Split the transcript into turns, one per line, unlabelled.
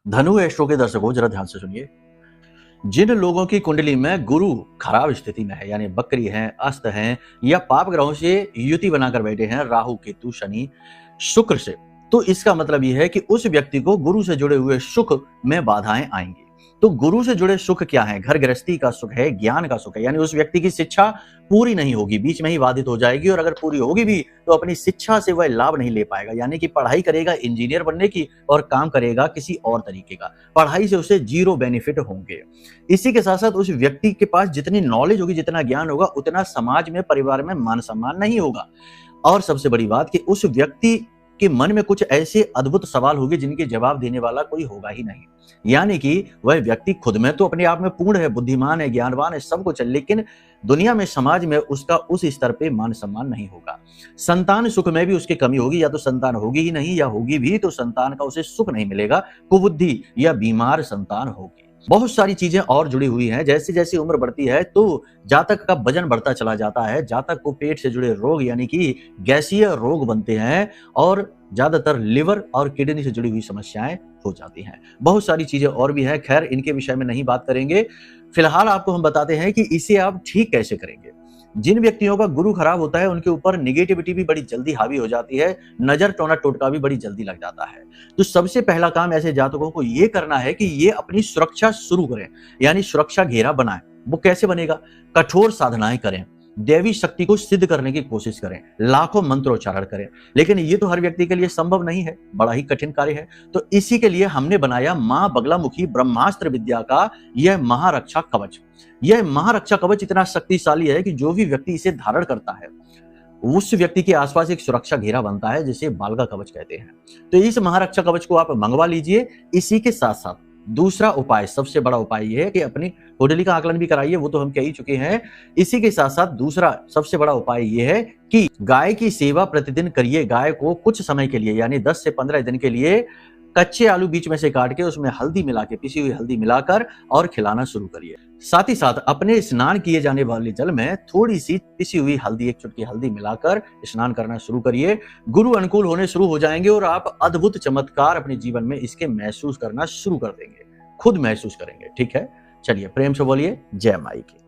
धनु एस्ट्रो के दर्शकों जरा ध्यान से सुनिए। जिन लोगों की कुंडली में गुरु खराब स्थिति में है, यानी बकरी हैं, अस्त हैं या पाप ग्रहों से युति बनाकर बैठे हैं, राहु केतु शनि शुक्र से, तो इसका मतलब यह है कि उस व्यक्ति को गुरु से जुड़े हुए सुख में बाधाएं आएंगी। तो गुरु से जुड़े सुख क्या है? घर गृहस्थी का सुख है, ज्ञान का सुख है, यानी उस व्यक्ति की शिक्षा पूरी नहीं होगी, बीच में ही बाधित हो जाएगी, और अगर पूरी होगी भी तो अपनी शिक्षा से वह लाभ नहीं ले पाएगा। यानी कि पढ़ाई करेगा इंजीनियर बनने की और काम करेगा किसी और तरीके का, पढ़ाई से उसे जीरो बेनिफिट होंगे। इसी के साथ साथ उस व्यक्ति के पास जितनी नॉलेज होगी, जितना ज्ञान होगा, उतना समाज में, परिवार में मान सम्मान नहीं होगा। और सबसे बड़ी बात कि उस व्यक्ति के मन में कुछ ऐसे अद्भुत सवाल होंगे जिनके जवाब देने वाला कोई होगा ही नहीं। यानी कि वह व्यक्ति खुद में तो अपने आप में पूर्ण है, बुद्धिमान है, ज्ञानवान है, सब कुछ है, लेकिन दुनिया में, समाज में उसका उस स्तर पे मान सम्मान नहीं होगा। संतान सुख में भी उसकी कमी होगी, या तो संतान होगी ही नहीं, या होगी भी तो संतान का उसे सुख नहीं मिलेगा, कुबुद्धि या बीमार संतान होगी। बहुत सारी चीजें और जुड़ी हुई हैं। जैसे जैसे उम्र बढ़ती है तो जातक का वजन बढ़ता चला जाता है, जातक को पेट से जुड़े रोग यानी कि गैसीय रोग बनते हैं, और ज्यादातर लिवर और किडनी से जुड़ी हुई समस्याएं हो जाती हैं। बहुत सारी चीजें और भी हैं, खैर इनके विषय में नहीं बात करेंगे। फिलहाल आपको हम बताते हैं कि इसे आप ठीक कैसे करेंगे। जिन व्यक्तियों का गुरु खराब होता है उनके ऊपर निगेटिविटी भी बड़ी जल्दी हावी हो जाती है, नजर टोना टोटका भी बड़ी जल्दी लग जाता है। तो सबसे पहला काम ऐसे जातकों को ये करना है कि ये अपनी सुरक्षा शुरू करें, यानी सुरक्षा घेरा बनाएं। वो कैसे बनेगा? कठोर साधनाएं करें, देवी शक्ति को सिद्ध करने की कोशिश करें, लाखों मंत्रोच्चारण करें। लेकिन ये तो हर व्यक्ति के लिए संभव नहीं है, बड़ा ही कठिन कार्य है। तो इसी के लिए हमने बनाया मां बगलामुखी ब्रह्मास्त्र विद्या का यह महारक्षा कवच। यह महारक्षा कवच इतना शक्तिशाली है कि जो भी व्यक्ति इसे धारण करता है उस व्यक्ति के आसपास एक सुरक्षा घेरा बनता है, जिसे बालगा कवच कहते हैं। तो इस महारक्षा कवच को आप मंगवा लीजिए। इसी के साथ साथ दूसरा उपाय, सबसे बड़ा उपाय यह है कि अपनी कुंडली का आकलन भी कराइए, वो तो हम कह ही चुके हैं। इसी के साथ साथ दूसरा सबसे बड़ा उपाय यह है कि गाय की सेवा प्रतिदिन करिए। गाय को कुछ समय के लिए, यानी 10 से 15 दिन के लिए कच्चे आलू बीच में से काट के उसमें हल्दी मिला के, पिसी हुई हल्दी मिलाकर और खिलाना शुरू करिए। साथ ही साथ अपने स्नान किए जाने वाले जल में थोड़ी सी पिसी हुई हल्दी, एक चुटकी हल्दी मिलाकर स्नान करना शुरू करिए। गुरु अनुकूल होने शुरू हो जाएंगे और आप अद्भुत चमत्कार अपने जीवन में इसके महसूस करना शुरू कर देंगे, खुद महसूस करेंगे। ठीक है, चलिए प्रेम से बोलिए जय माई की।